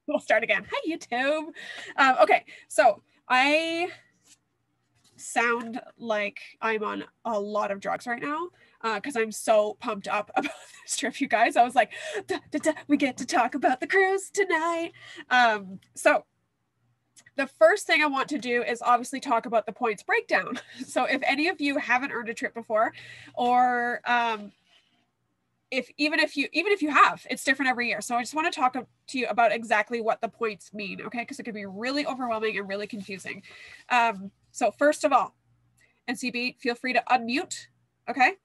We'll start again. Hi, YouTube. Okay, so I sound like I'm on a lot of drugs right now because I'm so pumped up about this trip, you guys. I was like, da, da, da, we get to talk about the cruise tonight. So the first thing I want to do is obviously talk about the points breakdown. So if any of you haven't earned a trip before, or even if you have, it's different every year. So I just want to talk to you about exactly what the points mean, okay? Because it could be really overwhelming and really confusing. So first of all, NCB, feel free to unmute, okay?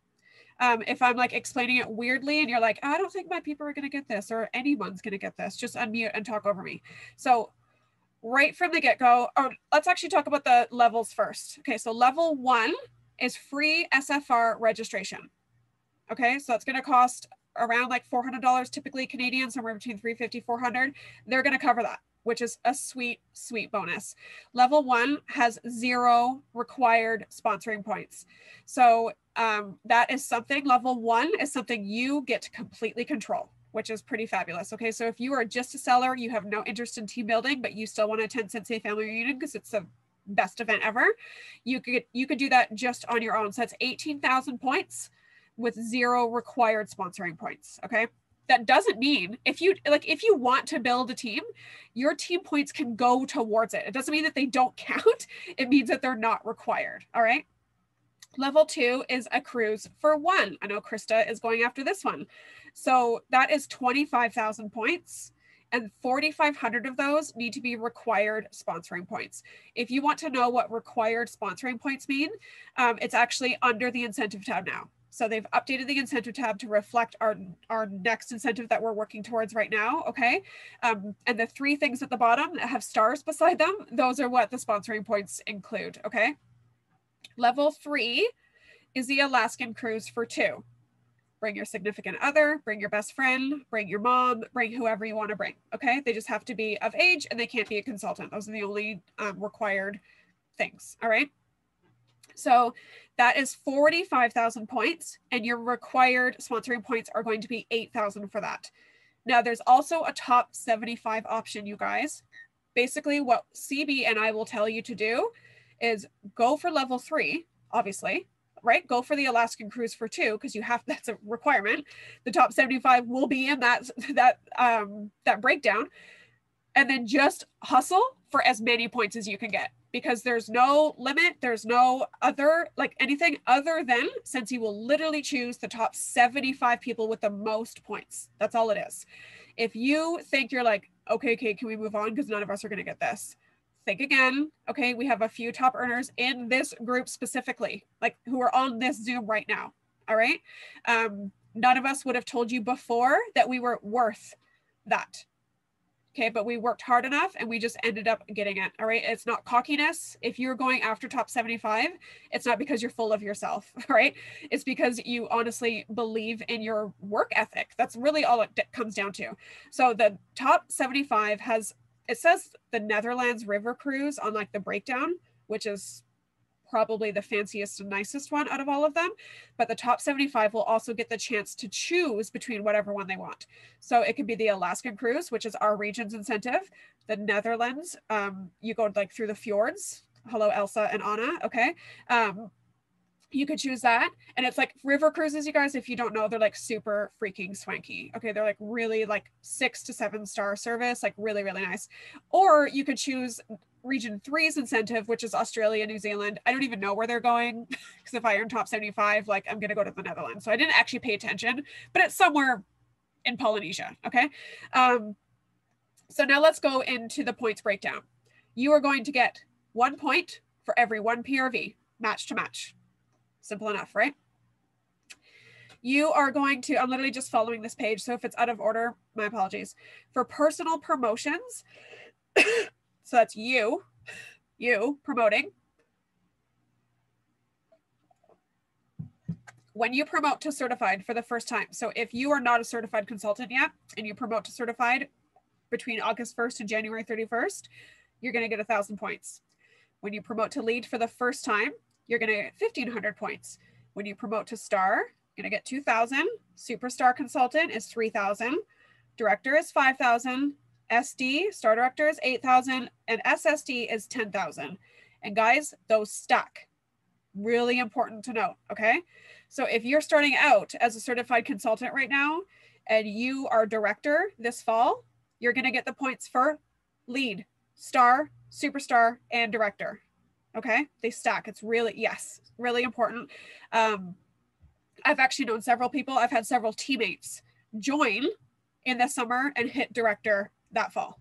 If I'm like explaining it weirdly and you're like, I don't think my people are going to get this or anyone's going to get this, just unmute and talk over me. So right from the get-go, or let's actually talk about the levels first. Okay, so level 1 is free SFR registration. Okay, so it's going to cost around like $400 typically Canadian, somewhere between $350, $400. They're going to cover that, which is a sweet, sweet bonus. Level 1 has 0 required sponsoring points. So that is something, level 1 is something you get to completely control, which is pretty fabulous. Okay, so if you are just a seller, you have no interest in team building, but you still want to attend Sensei Family Reunion because it's the best event ever, you could do that just on your own. So that's 18,000 points with 0 required sponsoring points. Okay, that doesn't mean if you want to build a team, your team points can go towards it. It doesn't mean that they don't count. It means that they're not required. All right. Level 2 is a cruise for 1. I know Krista is going after this one. So that is 25,000 points, and 4,500 of those need to be required sponsoring points. If you want to know what required sponsoring points mean, it's actually under the incentive tab now. So they've updated the incentive tab to reflect our next incentive that we're working towards right now, okay? And the 3 things at the bottom that have stars beside them, those are what the sponsoring points include, okay? Level 3 is the Alaskan cruise for 2. Bring your significant other, bring your best friend, bring your mom, bring whoever you want to bring, okay? They just have to be of age and they can't be a consultant. Those are the only required things, all right? So that is 45,000 points, and your required sponsoring points are going to be 8,000 for that. Now, there's also a top 75 option, you guys. Basically, what CB and I will tell you to do is go for level 3, obviously, right? Go for the Alaskan cruise for 2 because you have, that's a requirement. The top 75 will be in that breakdown, and then just hustle for as many points as you can get, because there's no limit. There's no other, like anything other than, since you will literally choose the top 75 people with the most points. That's all it is. If you think you're like, okay, can we move on because none of us are going to get this? Think again. Okay, we have a few top earners in this group specifically, like who are on this Zoom right now. All right. None of us would have told you before that we were worth that. Okay, but we worked hard enough and we just ended up getting it. All right, it's not cockiness. If you're going after top 75, it's not because you're full of yourself, right? It's because you honestly believe in your work ethic. That's really all it comes down to. So the top 75 has, it says the Netherlands River Cruise on like the breakdown, which is probably the fanciest and nicest one out of all of them. But the top 75 will also get the chance to choose between whatever one they want. So it could be the Alaskan cruise, which is our region's incentive. The Netherlands, you go like through the fjords. Hello, Elsa and Anna. Okay. You could choose that. And it's like river cruises, you guys, if you don't know, they're like super freaking swanky. Okay. They're like really like 6 to 7 star service, like really, really nice. Or you could choose Region 3's incentive, which is Australia, New Zealand. I don't even know where they're going because if I earn top 75, like I'm going to go to the Netherlands. So I didn't actually pay attention, but it's somewhere in Polynesia. Okay. So now let's go into the points breakdown. You are going to get 1 point for every 1 PRV, match to match. Simple enough, right? You are going to, I'm literally just following this page. So if it's out of order, my apologies. For personal promotions, so that's you promoting. When you promote to certified for the first time, so if you are not a certified consultant yet and you promote to certified between August 1st and January 31st, you're going to get 1,000 points. When you promote to lead for the first time, you're going to get 1,500 points. When you promote to star, you're going to get 2,000. Superstar consultant is 3,000. Director is 5,000. SD, Star Director, is 8,000, and SSD is 10,000. And guys, those stack. Really important to note, okay? So if you're starting out as a certified consultant right now and you are director this fall, you're going to get the points for lead, star, superstar, and director. Okay, they stack. It's really, yes, really important. I've actually known several people. I've had several teammates join in the summer and hit director that fall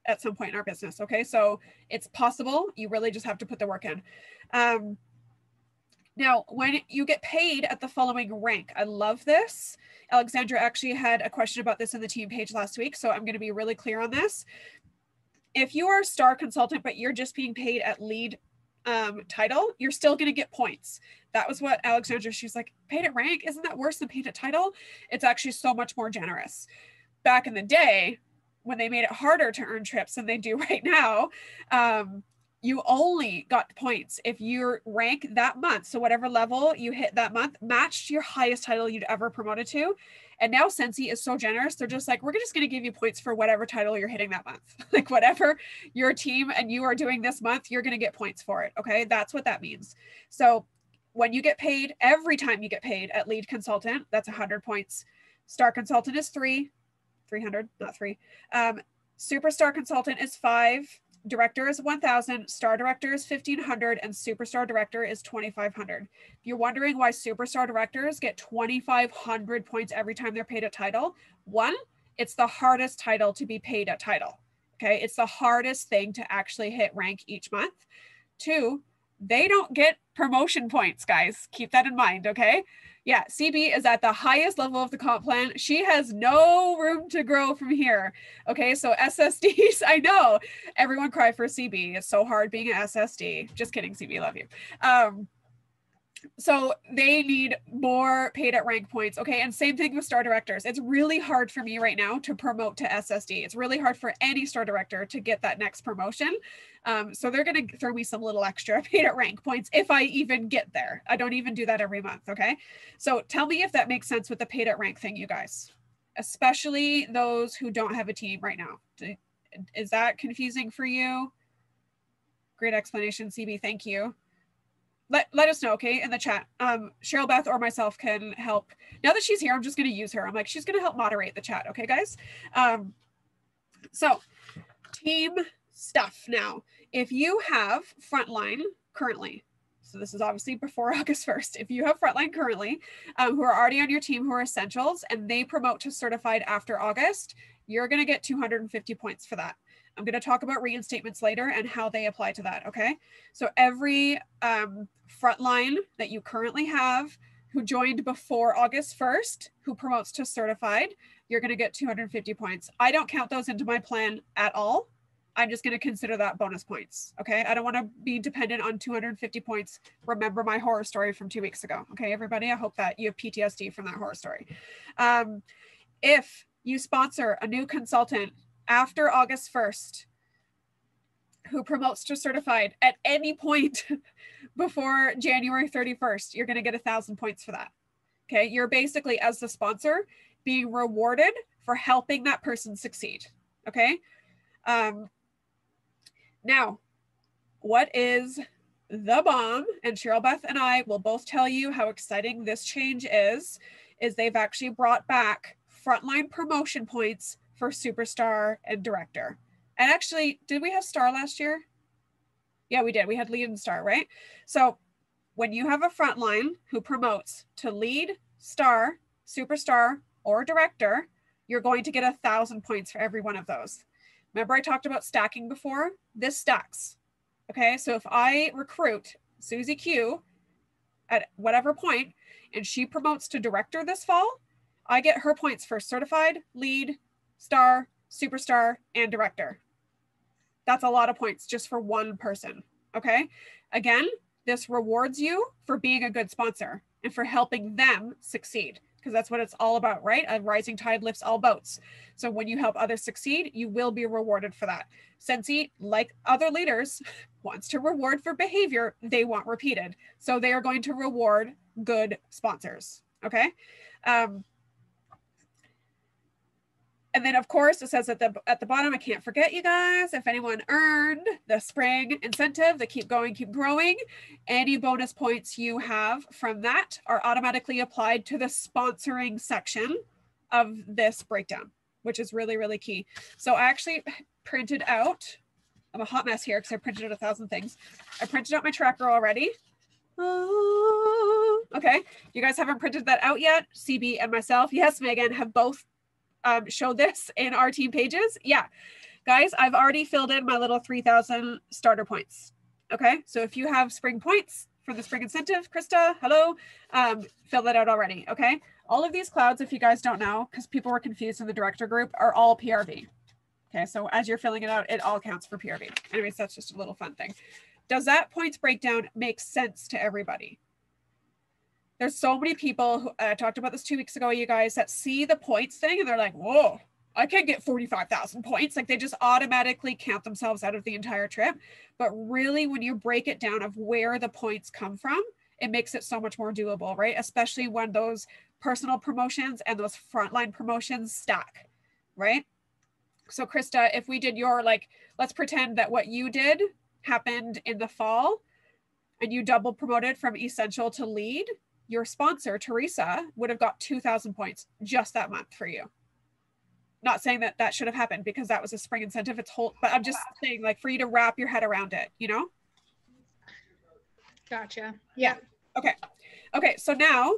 at some point in our business. Okay, so it's possible. You really just have to put the work in. Now, when you get paid at the following rank, I love this. Alexandra actually had a question about this in the team page last week, so I'm going to be really clear on this. If you are a star consultant, but you're just being paid at lead title, you're still going to get points. That was what Alexandra, she's like, paid at rank, isn't that worse than paid at title? It's actually so much more generous. Back in the day, when they made it harder to earn trips than they do right now, you only got points if your rank that month, so whatever level you hit that month, matched your highest title you'd ever promoted to. And now Sensi is so generous, they're just like, we're just going to give you points for whatever title you're hitting that month. Like whatever your team and you are doing this month, you're going to get points for it. Okay, that's what that means. So when you get paid, every time you get paid at lead consultant, that's 100 points. Star consultant is 300, not 3. Superstar consultant is 5. Director is 1,000, star director is 1,500, and superstar director is 2,500. If you're wondering why superstar directors get 2,500 points every time they're paid a title, 1, it's the hardest title to be paid at title. Okay, it's the hardest thing to actually hit rank each month. 2, they don't get promotion points, guys. Keep that in mind, okay? Yeah, CB is at the highest level of the comp plan. She has no room to grow from here. Okay, so SSDs, I know. Everyone cry for CB. It's so hard being an SSD. Just kidding, CB, love you. So they need more paid at rank points. Okay, and same thing with star directors. It's really hard for me right now to promote to SSD. It's really hard for any star director to get that next promotion. So they're going to throw me some little extra paid at rank points if I even get there. I don't even do that every month. Okay, so tell me if that makes sense with the paid at rank thing, you guys, especially those who don't have a team right now. Is that confusing for you? Great explanation, CB. Thank you. Let us know, okay, in the chat. Cheryl Beth or myself can help. Now that she's here, I'm just going to use her. I'm like, she's going to help moderate the chat, okay, guys? So team stuff now. If you have frontline currently, so this is obviously before August 1st, if you have frontline currently who are already on your team who are essentials and they promote to certified after August, you're going to get 250 points for that. I'm going to talk about reinstatements later and how they apply to that, okay? So every frontline that you currently have who joined before August 1st, who promotes to certified, you're going to get 250 points. I don't count those into my plan at all. I'm just going to consider that bonus points, okay? I don't want to be dependent on 250 points. Remember my horror story from 2 weeks ago, okay, everybody? I hope that you have PTSD from that horror story. If you sponsor a new consultant after August 1st, who promotes to certified at any point before January 31st, you're going to get 1,000 points for that. Okay. You're basically, as the sponsor, being rewarded for helping that person succeed. Okay. Now, what is the bomb? And Cheryl Beth and I will both tell you how exciting this change is they've actually brought back frontline promotion points for superstar and director. And actually, did we have star last year? Yeah, we did. We had lead and star, right? So when you have a frontline who promotes to lead, star, superstar, or director, you're going to get 1,000 points for every one of those. Remember I talked about stacking before? This stacks. Okay, so if I recruit Susie Q at whatever point and she promotes to director this fall, I get her points for certified, lead, star, superstar, and director. That's a lot of points just for one person, okay? Again, this rewards you for being a good sponsor and for helping them succeed, because that's what it's all about, right? A rising tide lifts all boats. So when you help others succeed, you will be rewarded for that. Sensi, like other leaders, wants to reward for behavior they want repeated. So they are going to reward good sponsors, okay? And then of course it says at the bottom, I can't forget you guys, if anyone earned the spring incentive, the keep going, keep growing, any bonus points you have from that are automatically applied to the sponsoring section of this breakdown, which is really, really key. So I actually printed out, I'm a hot mess here because I printed out 1,000 things. I printed out my tracker already. Okay, you guys haven't printed that out yet. CB and myself, yes, Megan, have both showed this in our team pages. Yeah, guys, I've already filled in my little 3,000 starter points. Okay, so if you have spring points for the spring incentive, Krista, hello, fill that out already. Okay, all of these clouds, if you guys don't know, because people were confused in the director group, are all PRV. Okay, so as you're filling it out, it all counts for PRV. Anyways, that's just a little fun thing. Does that points breakdown make sense to everybody? There's so many people who I talked about this 2 weeks ago, you guys, that see the points thing and they're like, whoa, I can't get 45,000 points. Like they just automatically count themselves out of the entire trip. But really, when you break it down of where the points come from, it makes it so much more doable, right? Especially when those personal promotions and those frontline promotions stack, right? So Krista, if we did your, like, let's pretend that what you did happened in the fall and you double promoted from essential to lead, your sponsor, Teresa, would have got 2,000 points just that month for you. Not saying that that should have happened because that was a spring incentive. It's whole, but I'm just saying, like, for you to wrap your head around it, you know? Gotcha. Yeah. Okay. Okay. So now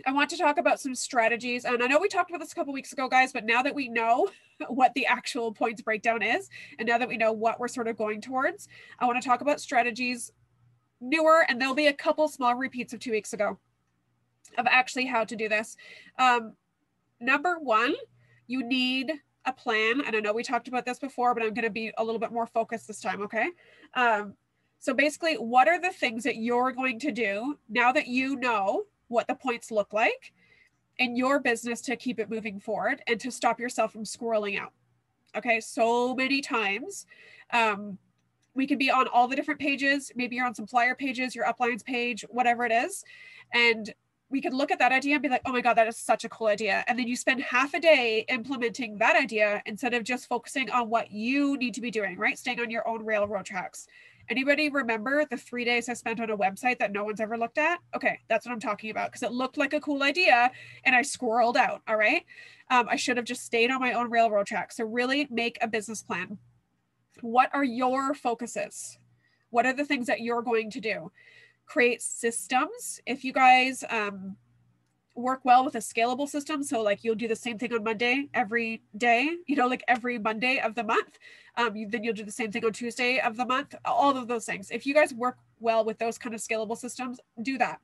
I want to talk about some strategies. And I know we talked about this a couple weeks ago, guys, but now that we know what the actual points breakdown is, and now that we know what we're sort of going towards, I want to talk about strategies newer, and there'll be a couple small repeats of 2 weeks ago of actually how to do this. Number one, you need a plan. And I know we talked about this before, but I'm going to be a little bit more focused this time. Okay. So basically, what are the things that you're going to do now that you know what the points look like in your business to keep it moving forward and to stop yourself from squirreling out? Okay. So many times, we can be on all the different pages. Maybe you're on some flyer pages, your uplines page, whatever it is. And we could look at that idea and be like, oh my God, that is such a cool idea. And then you spend half a day implementing that idea instead of just focusing on what you need to be doing, right? Staying on your own railroad tracks. Anybody remember the 3 days I spent on a website that no one's ever looked at? Okay, that's what I'm talking about, because it looked like a cool idea and I squirreled out, all right? I should have just stayed on my own railroad track. So really make a business plan. What are your focuses? What are the things that you're going to do? Create systems. If you guys work well with a scalable system, so like you'll do the same thing on Monday every day, you know, like every Monday of the month, then you'll do the same thing on Tuesday of the month, all of those things. If you guys work well with those kind of scalable systems, do that.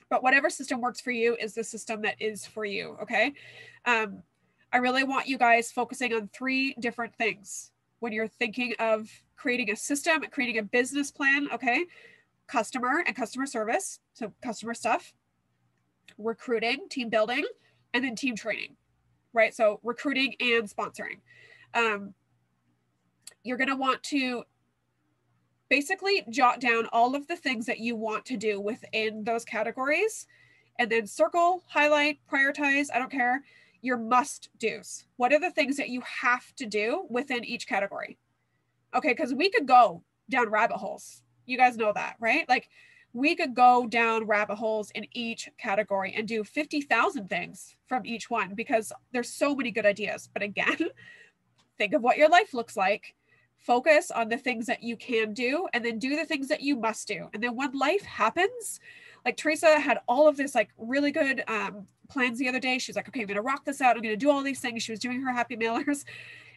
But whatever system works for you is the system that is for you, okay? I really want you guys focusing on 3 different things when you're thinking of creating a system, creating a business plan, okay? Customer and customer service, so customer stuff, recruiting, team building, and then team training, right? So recruiting and sponsoring. You're going to want to basically jot down all of the things that you want to do within those categories, and then circle, highlight, prioritize, I don't care, your must do's. What are the things that you have to do within each category? Okay, because we could go down rabbit holes. You guys know that, right? Like we could go down rabbit holes in each category and do 50,000 things from each one because there's so many good ideas. But again, think of what your life looks like. Focus on the things that you can do and then do the things that you must do. And then when life happens, like Teresa had all of this like really good plans the other day. She's like, okay, I'm going to rock this out. I'm going to do all these things. She was doing her happy mailers.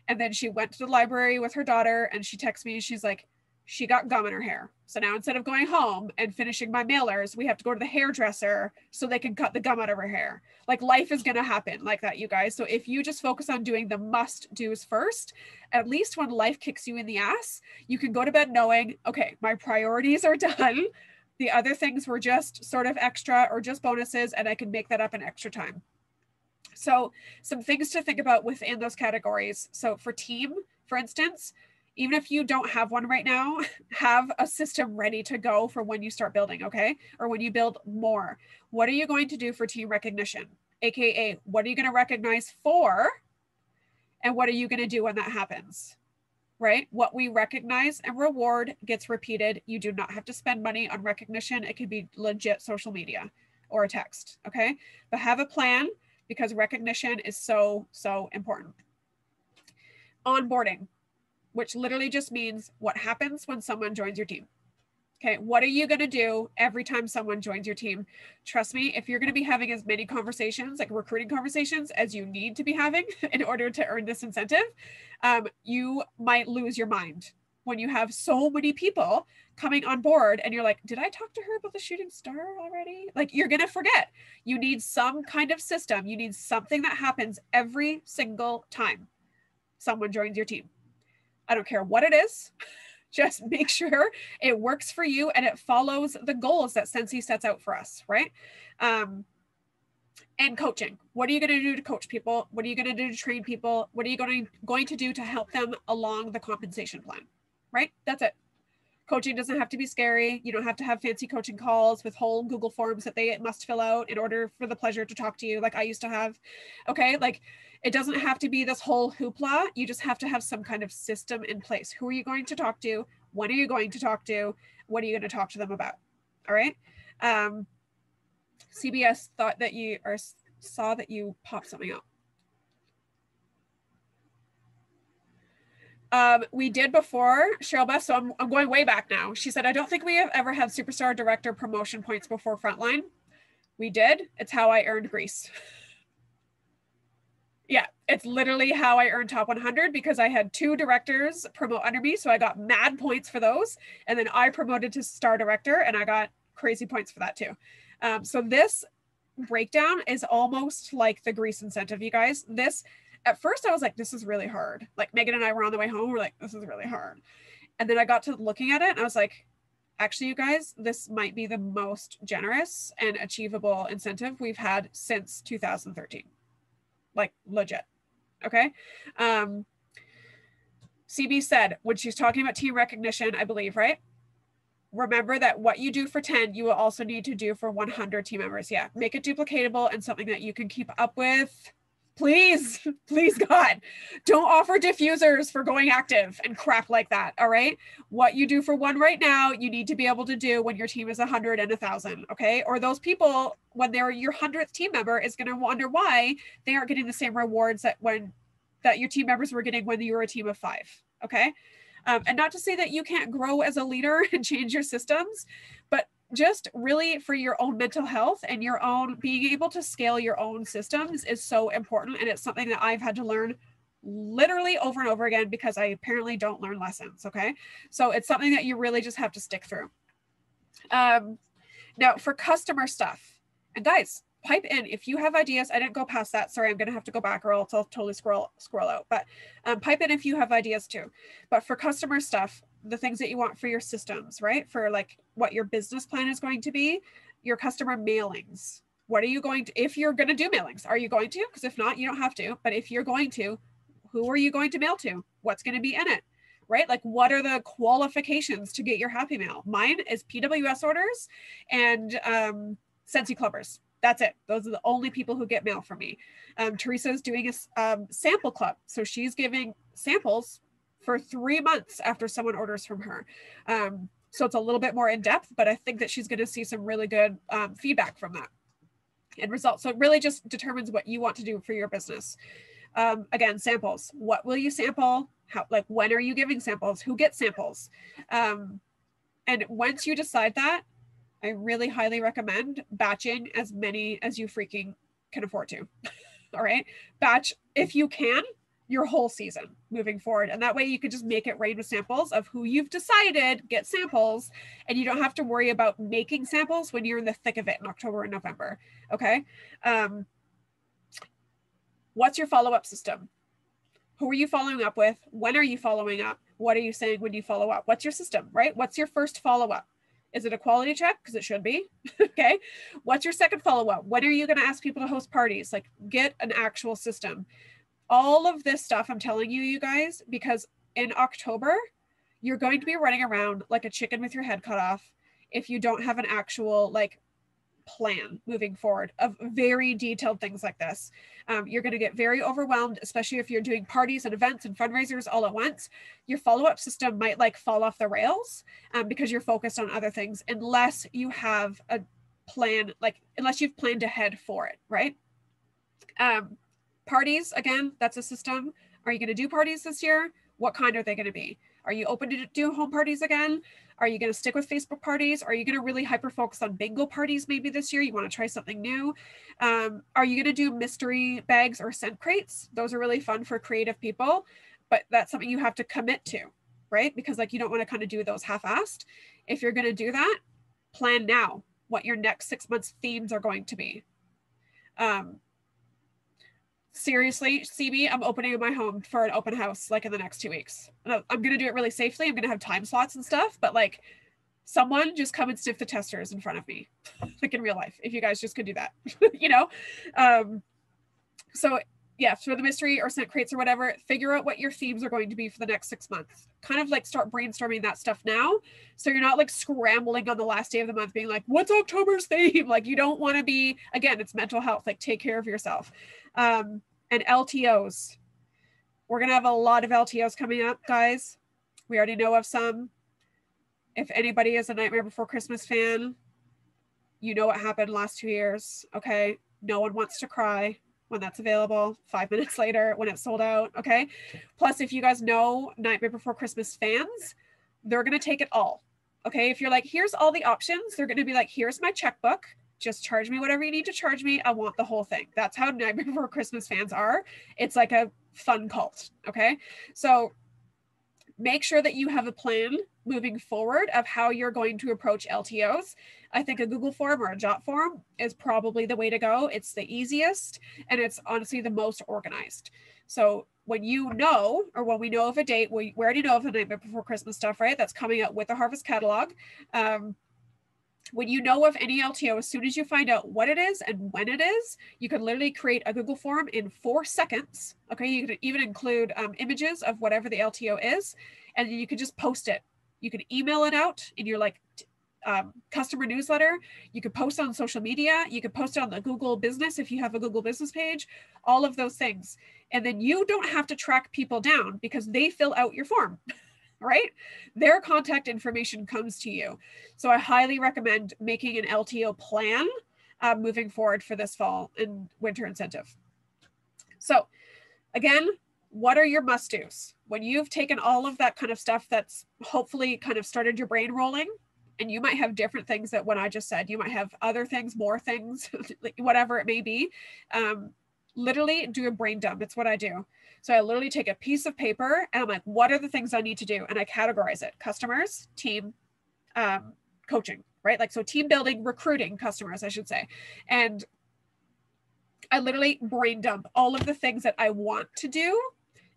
And then she went to the library with her daughter and she texted me. She's like, she got gum in her hair. So now instead of going home and finishing my mailers, we have to go to the hairdresser so they can cut the gum out of her hair. Like life is going to happen like that, you guys. So if you just focus on doing the must do's first, at least when life kicks you in the ass, you can go to bed knowing, okay, my priorities are done. The other things were just sort of extra or just bonuses, and I can make that up in extra time. So some things to think about within those categories. So for team, for instance, even if you don't have one right now, have a system ready to go for when you start building, okay? Or when you build more. What are you going to do for team recognition? AKA, what are you going to recognize for And what are you going to do when that happens? Right? What we recognize and reward gets repeated. You do not have to spend money on recognition. It could be legit social media or a text. Okay. But have a plan, because recognition is so, so important. Onboarding, which literally just means what happens when someone joins your team. Okay, what are you going to do every time someone joins your team? Trust me, if you're going to be having as many conversations, like recruiting conversations, as you need to be having in order to earn this incentive, you might lose your mind when you have so many people coming on board and you're like, did I talk to her about the shooting star already? Like, you're going to forget. You need some kind of system. You need something that happens every single time someone joins your team. I don't care what it is. Just make sure it works for you and it follows the goals that Scentsy sets out for us, right? And coaching. What are you going to do to coach people? What are you going to do to train people? What are you going to do to help them along the compensation plan, right? That's it. Coaching doesn't have to be scary. You don't have to have fancy coaching calls with whole Google forms that they must fill out in order for the pleasure to talk to you, like I used to have. Okay, like it doesn't have to be this whole hoopla. You just have to have some kind of system in place. Who are you going to talk to? When are you going to talk to? What are you going to talk to them about? All right. CBS thought that you saw that you popped something up. We did before, Cheryl Beth, so I'm going way back now. She said, I don't think we have ever had superstar director promotion points before frontline. We did. It's how I earned Greece. Yeah, it's literally how I earned top 100, because I had 2 directors promote under me. So I got mad points for those. And then I promoted to star director and I got crazy points for that too. So this breakdown is almost like the Greece incentive, you guys. This, at first I was like, this is really hard. Like Megan and I were on the way home. We're like, this is really hard. And then I got to looking at it and I was like, actually, you guys, this might be the most generous and achievable incentive we've had since 2013. Like legit. Okay. CB said, when she's talking about team recognition, I believe, right? Remember that what you do for 10, you will also need to do for 100 team members. Yeah. Make it duplicatable and something that you can keep up with. Please, please God, don't offer diffusers for going active and crap like that. All right. What you do for 1 right now, you need to be able to do when your team is 100 and 1,000. Okay. Or those people, when they're your 100th team member, is going to wonder why they aren't getting the same rewards that your team members were getting when you were a team of 5. Okay. And not to say that you can't grow as a leader and change your systems, but just really for your own mental health and your own being able to scale your own systems is so important. And it's something that I've had to learn literally over and over again, because I apparently don't learn lessons. Okay. So it's something that you really just have to stick through. Now for customer stuff, and guys, pipe in if you have ideas. I didn't go past that. Sorry, I'm going to have to go back or else I'll totally scroll out. But pipe in if you have ideas too. But for customer stuff, the things that you want for your systems, right? For like what your business plan is going to be, your customer mailings. What are you going to, if you're going to do mailings, are you going to? Because if not, you don't have to. But if you're going to, who are you going to mail to? What's going to be in it? Right? Like, what are the qualifications to get your Happy Mail? Mine is PWS orders and Scentsy Clubbers. That's it. Those are the only people who get mail from me. Teresa is doing a sample club. So she's giving samples for 3 months after someone orders from her. So it's a little bit more in depth, but I think that she's going to see some really good feedback from that and results. So it really just determines what you want to do for your business. Again, samples. What will you sample? How, like, when are you giving samples? Who gets samples? And once you decide that, I really highly recommend batching as many as you freaking can afford to. All right. Batch, if you can, your whole season moving forward. And that way you could just make it rain with samples of who you've decided get samples. And you don't have to worry about making samples when you're in the thick of it in October and November. Okay. What's your follow-up system? Who are you following up with? When are you following up? What are you saying when you follow up? What's your system, right? What's your first follow-up? Is it a quality check? Because it should be. Okay. What's your second follow-up? When are you going to ask people to host parties? Like, get an actual system. All of this stuff I'm telling you, you guys, because in October, you're going to be running around like a chicken with your head cut off if you don't have an actual like plan moving forward of very detailed things like this. You're going to get very overwhelmed, especially if you're doing parties and events and fundraisers all at once. Your follow-up system might like fall off the rails because you're focused on other things, unless you have a plan, like unless you've planned ahead for it, right? Parties, again, that's a system. Are you going to do parties this year? What kind are they going to be? Are you open to do home parties again? Are you going to stick with Facebook parties? Are you going to really hyper focus on bingo parties maybe this year? You want to try something new? Are you going to do mystery bags or scent crates? Those are really fun for creative people, but that's something you have to commit to, right? Because like you don't want to kind of do those half-assed. If you're going to do that, plan now what your next 6 months themes are going to be. Seriously, CB, I'm opening my home for an open house like in the next 2 weeks. And I'm going to do it really safely. I'm going to have time slots and stuff, but like someone just come and sniff the testers in front of me, like in real life, if you guys just could do that, you know? So yeah, for the mystery or scent crates or whatever, figure out what your themes are going to be for the next 6 months. Kind of like start brainstorming that stuff now. So you're not like scrambling on the last day of the month being like, what's October's theme? Like you don't want to be, again, it's mental health, like take care of yourself. And LTOs. We're going to have a lot of LTOs coming up, guys. We already know of some. If anybody is a Nightmare Before Christmas fan, you know what happened last 2 years, okay? No one wants to cry when that's available 5 minutes later when it's sold out, okay? Plus, if you guys know Nightmare Before Christmas fans, they're going to take it all, okay? If you're like, here's all the options, they're going to be like, here's my checkbook. Just charge me whatever you need to charge me. I want the whole thing. That's how Nightmare Before Christmas fans are. It's like a fun cult, okay? So make sure that you have a plan moving forward of how you're going to approach LTOs. I think a Google form or a Jot form is probably the way to go. It's the easiest, and it's honestly the most organized. So when you know, or when we know of a date, we already know of the Nightmare Before Christmas stuff, right? That's coming out with the Harvest Catalog. When you know of any LTO, as soon as you find out what it is and when it is, you can literally create a Google form in 4 seconds. Okay, you can even include images of whatever the LTO is, and you can just post it. You can email it out in your like customer newsletter. You could post it on social media. You could post it on the Google business if you have a Google business page, all of those things. And then you don't have to track people down because they fill out your form. Right? Their contact information comes to you. So I highly recommend making an LTO plan moving forward for this fall and winter incentive. So again, what are your must-dos? When you've taken all of that kind of stuff that's hopefully kind of started your brain rolling, and you might have different things that what I just said, you might have other things, more things, whatever it may be, literally do a brain dump. It's what I do. So I literally take a piece of paper and I'm like, what are the things I need to do? And I categorize it: customers, team, coaching, right? Like, so team building, recruiting, customers, I should say. And I literally brain dump all of the things that I want to do.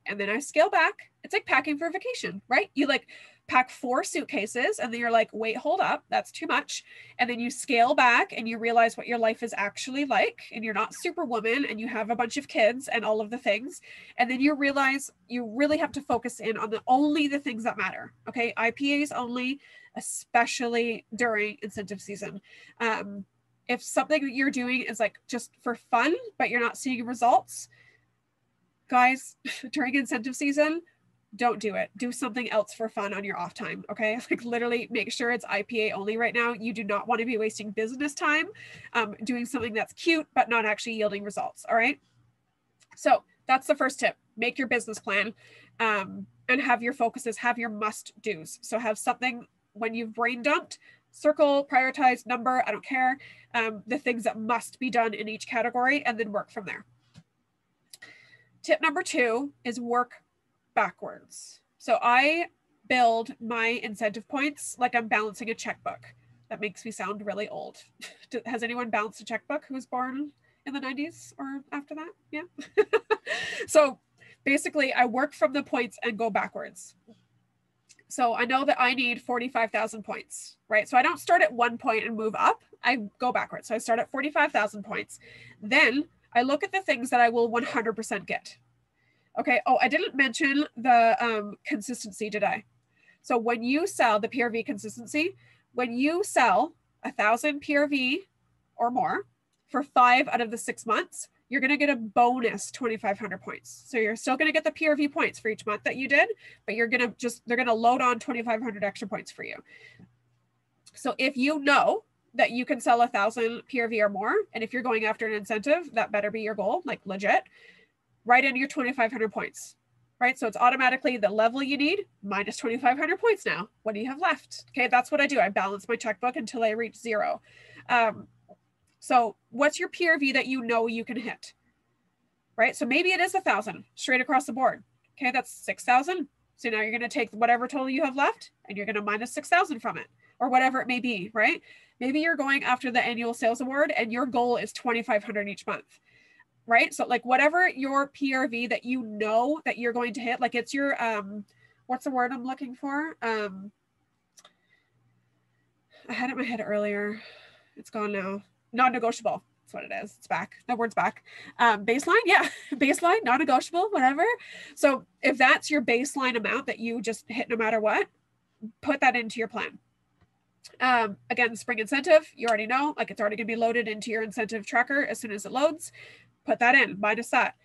And then I scale back. It's like packing for a vacation, right? You like pack 4 suitcases and then you're like, wait, hold up, that's too much. And then you scale back and you realize what your life is actually like, and you're not Superwoman and you have a bunch of kids and all of the things. And then you realize you really have to focus in on only the things that matter. Okay, IPAs only, especially during incentive season. If something that you're doing is like just for fun, but you're not seeing results, guys, during incentive season, don't do it. Do something else for fun on your off time, okay? Like literally make sure it's IPA only right now. You do not want to be wasting business time doing something that's cute, but not actually yielding results, all right? So that's the first tip. Make your business plan and have your focuses, have your must-dos. So have something when you've brain dumped, circle, prioritize, number, I don't care, the things that must be done in each category, and then work from there. Tip number 2 is work backwards. So I build my incentive points like I'm balancing a checkbook. That makes me sound really old. Has anyone balanced a checkbook who was born in the 90s or after that? Yeah. So basically I work from the points and go backwards. So I know that I need 45,000 points, right? So I don't start at 1 point and move up. I go backwards. So I start at 45,000 points. Then I look at the things that I will 100% get. Okay. Oh, I didn't mention the consistency, did I? So when you sell the PRV consistency, when you sell 1,000 PRV or more for 5 out of the 6 months, you're going to get a bonus 2,500 points. So you're still going to get the PRV points for each month that you did, but they're going to load on 2,500 extra points for you. So if you know that you can sell 1,000 PRV or more, and if you're going after an incentive, that better be your goal, like legit, write in your 2,500 points, right? So it's automatically the level you need minus 2,500 points now. What do you have left? Okay, that's what I do. I balance my checkbook until I reach 0. So what's your PRV that you know you can hit, right? So maybe it is 1,000 straight across the board. Okay, that's 6,000. So now you're going to take whatever total you have left and you're going to minus 6,000 from it, or whatever it may be, right? Maybe you're going after the annual sales award and your goal is 2,500 each month, right? So like whatever your PRV that you know that you're going to hit, like it's your, what's the word I'm looking for? I had it in my head earlier. It's gone now. Non-negotiable. That's what it is. It's back. The word's back. Baseline. Yeah. Baseline, non-negotiable, whatever. So if that's your baseline amount that you just hit no matter what, put that into your plan. Again, spring incentive, you already know, like it's already going to be loaded into your incentive tracker as soon as it loads. Put that in, minus that.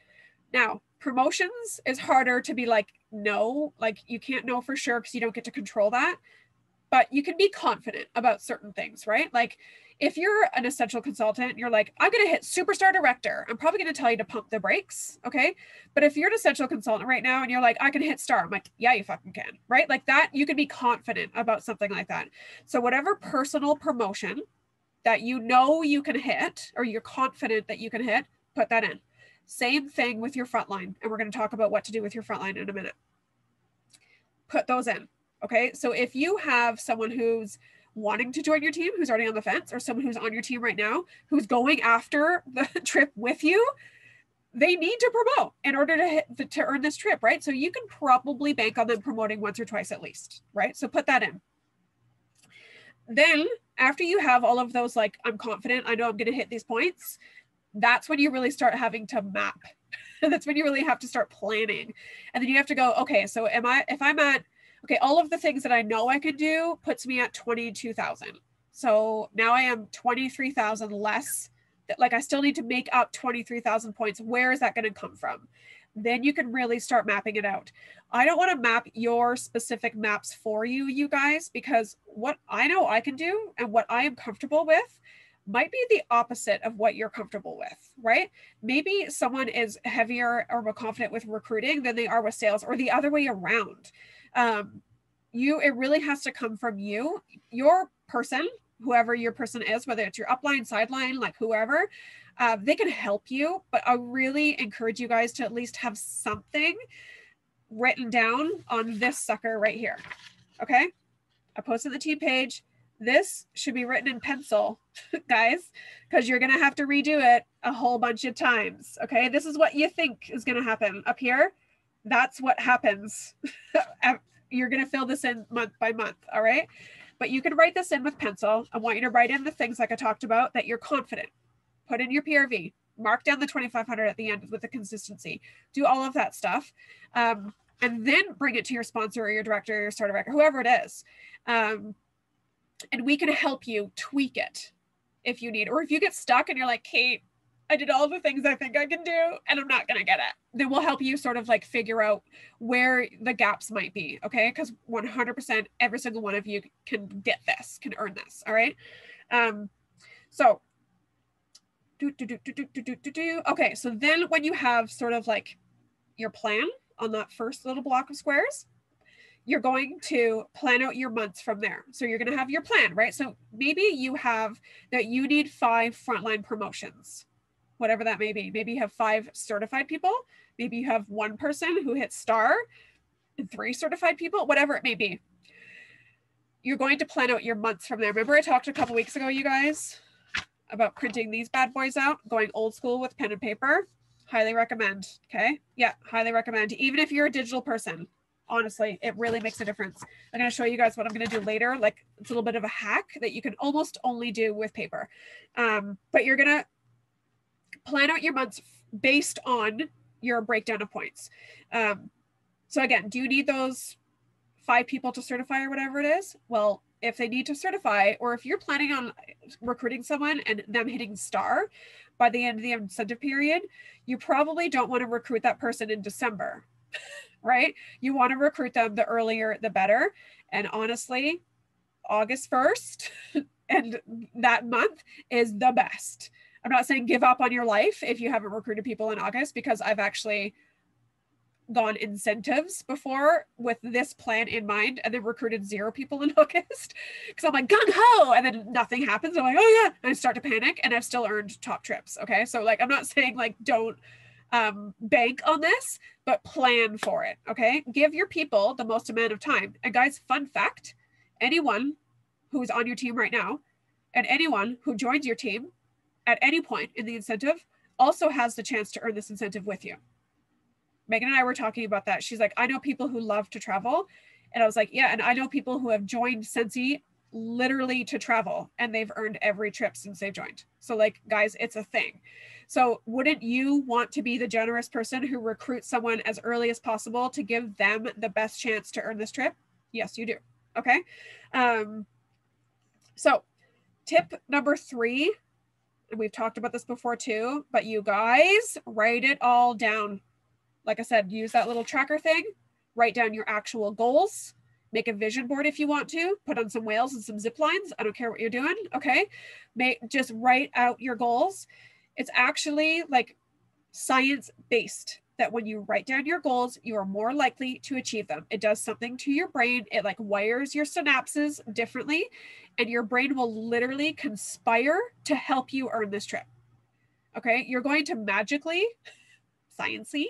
Now, promotions is harder to be like, no, like you can't know for sure because you don't get to control that. But you can be confident about certain things, right? Like if you're an essential consultant, you're like, I'm going to hit superstar director. I'm probably going to tell you to pump the brakes. Okay. But if you're an essential consultant right now and you're like, I can hit star, I'm like, yeah, you fucking can, right? Like that, you can be confident about something like that. So whatever personal promotion that you know you can hit, or you're confident that you can hit, put that in. Same thing with your frontline. And we're going to talk about what to do with your frontline in a minute. Put those in. Okay, so if you have someone who's wanting to join your team, who's already on the fence, or someone who's on your team right now, who's going after the trip with you, they need to promote in order to earn this trip, right? So you can probably bank on them promoting once or twice at least, right? So put that in. Then after you have all of those, like, I'm confident, I know I'm going to hit these points, that's when you really start having to map. That's when you really have to start planning. And then you have to go, okay, so if I'm at, okay, all of the things that I know I could do puts me at 22,000. So now I am 23,000 less. Like I still need to make up 23,000 points. Where is that going to come from? Then you can really start mapping it out. I don't want to map your specific maps for you, you guys, because what I know I can do and what I am comfortable with might be the opposite of what you're comfortable with, right? Maybe someone is heavier or more confident with recruiting than they are with sales, or the other way around. It really has to come from you, your person, whoever your person is, whether it's your upline, sideline, like whoever, they can help you. But I really encourage you guys to at least have something written down on this sucker right here. Okay. I posted the team page. This should be written in pencil, guys, because you're going to have to redo it a whole bunch of times. Okay. This is what you think is going to happen up here. That's what happens. You're going to fill this in month by month. All right. But you can write this in with pencil. I want you to write in the things like I talked about that you're confident. Put in your PRV, mark down the 2,500 at the end with the consistency, do all of that stuff. And then bring it to your sponsor or your director or your star director, whoever it is. And we can help you tweak it if you need, or if you get stuck and you're like, Kate, I did all the things I think I can do and I'm not going to get it. Then we'll help you sort of like figure out where the gaps might be. Okay. Because 100% every single one of you can get this, can earn this. All right. So okay. So then when you have sort of like your plan on that first little block of squares, you're going to plan out your months from there. So you're going to have your plan, right? So maybe you have that you need 5 frontline promotions, whatever that may be. Maybe you have 5 certified people. Maybe you have 1 person who hits star and 3 certified people, whatever it may be. You're going to plan out your months from there. Remember I talked a couple weeks ago, you guys, about printing these bad boys out, going old school with pen and paper. Highly recommend. Okay. Yeah. Highly recommend. Even if you're a digital person, honestly, it really makes a difference. I'm going to show you guys what I'm going to do later. Like it's a little bit of a hack that you can almost only do with paper. But you're going to plan out your months based on your breakdown of points. So again, do you need those 5 people to certify or whatever it is? Well, if they need to certify, or if you're planning on recruiting someone and them hitting star by the end of the incentive period, you probably don't want to recruit that person in December, right? You want to recruit them the earlier, the better. And honestly, August 1st and that month is the best. I'm not saying give up on your life if you haven't recruited people in August, because I've actually gone incentives before with this plan in mind and then recruited 0 people in August because I'm like gung ho, and then nothing happens. I'm like, oh yeah, and I start to panic, and I've still earned top trips. Okay, so like I'm not saying like don't bank on this, but plan for it. Okay, give your people the most amount of time. And guys, fun fact, anyone who's on your team right now and anyone who joins your team at any point in the incentive also has the chance to earn this incentive with you. Megan and I were talking about that. She's like, I know people who love to travel. And I was like, yeah. And I know people who have joined Sensi literally to travel, and they've earned every trip since they've joined. So like, guys, it's a thing. So wouldn't you want to be the generous person who recruits someone as early as possible to give them the best chance to earn this trip? Yes, you do. Okay. So tip number 3, and we've talked about this before too, but you guys write it all down. Like I said, use that little tracker thing, write down your actual goals, make a vision board if you want to, put on some whales and some zip lines. I don't care what you're doing. Okay. Just write out your goals. It's actually like science-based that when you write down your goals, you are more likely to achieve them. It does something to your brain. It like wires your synapses differently, and your brain will literally conspire to help you earn this trip. Okay. You're going to magically, sciencey,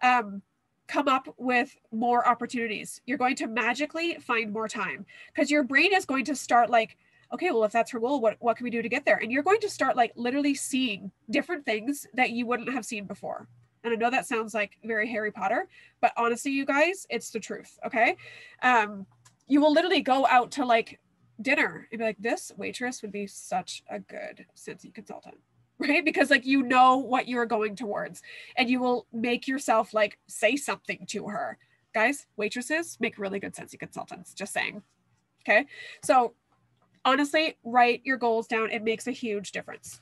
come up with more opportunities. You're going to magically find more time, because your brain is going to start like, okay, well, if that's her goal, what can we do to get there? And you're going to start like literally seeing different things that you wouldn't have seen before. And I know that sounds like very Harry Potter, but honestly, you guys, it's the truth. Okay. You will literally go out to like dinner and be like, this waitress would be such a good Sensi consultant. Right? Because like, you know what you're going towards, and you will make yourself like say something to her. Guys, waitresses make really good Sensi consultants, just saying. Okay. So honestly, write your goals down. It makes a huge difference.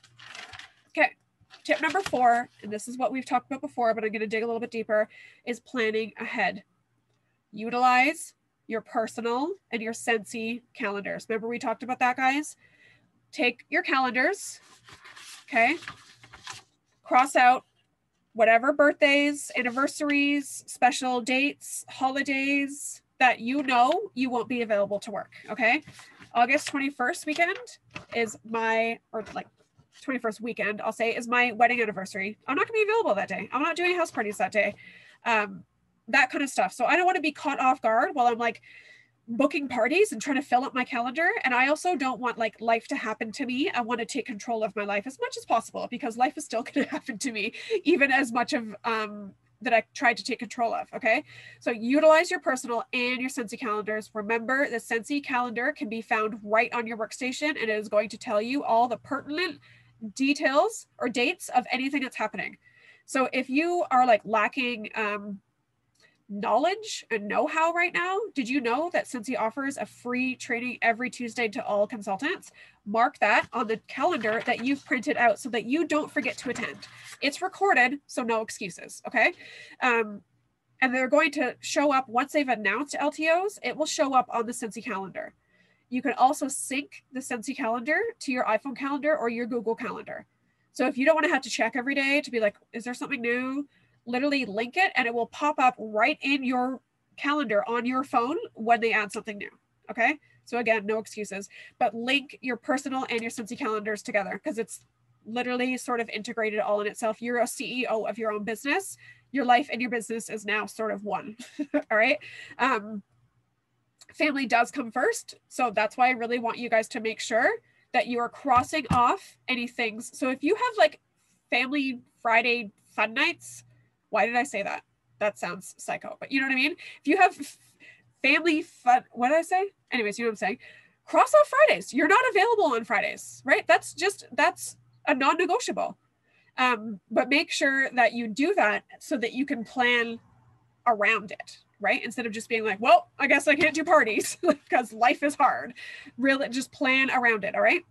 Okay. Tip number 4, and this is what we've talked about before, but I'm going to dig a little bit deeper, is planning ahead. Utilize your personal and your Sensi calendars. Remember we talked about that, guys? Take your calendars. Okay. Cross out whatever birthdays, anniversaries, special dates, holidays that you know you won't be available to work. Okay. August 21st weekend is my, or like 21st weekend, I'll say, is my wedding anniversary. I'm not going to be available that day. I'm not doing house parties that day. That kind of stuff. So I don't want to be caught off guard while I'm like booking parties and trying to fill up my calendar. And I also don't want like life to happen to me. I want to take control of my life as much as possible, because life is still going to happen to me, even as much of that I tried to take control of. Okay. So utilize your personal and your Sensi calendars. Remember, the Sensi calendar can be found right on your workstation, and it is going to tell you all the pertinent details or dates of anything that's happening. So if you are like lacking knowledge and know-how right now, did you know that Sensi offers a free training every Tuesday to all consultants? Mark that on the calendar that you've printed out so that you don't forget to attend. It's recorded, so no excuses. Okay. And they're going to show up once they've announced LTOs. It will show up on the Sensi calendar. You can also sync the Sensi calendar to your iPhone calendar or your Google calendar. So if you don't want to have to check every day to be like, is there something new? Literally link it, and it will pop up right in your calendar on your phone when they add something new. Okay. So again, no excuses, but link your personal and your Sensi calendars together, because it's literally sort of integrated all in itself. You're a CEO of your own business. Your life and your business is now sort of one. All right. Family does come first. So that's why I really want you guys to make sure that you are crossing off any things. So if you have like family Friday fun nights, why did I say that? That sounds psycho, but you know what I mean? If you have family fun, what did I say? Anyways, you know what I'm saying? Cross off Fridays. You're not available on Fridays, right? That's a non-negotiable. But make sure that you do that so that you can plan around it, right? Instead of just being like, well, I guess I can't do parties because life is hard. Really just plan around it, all right?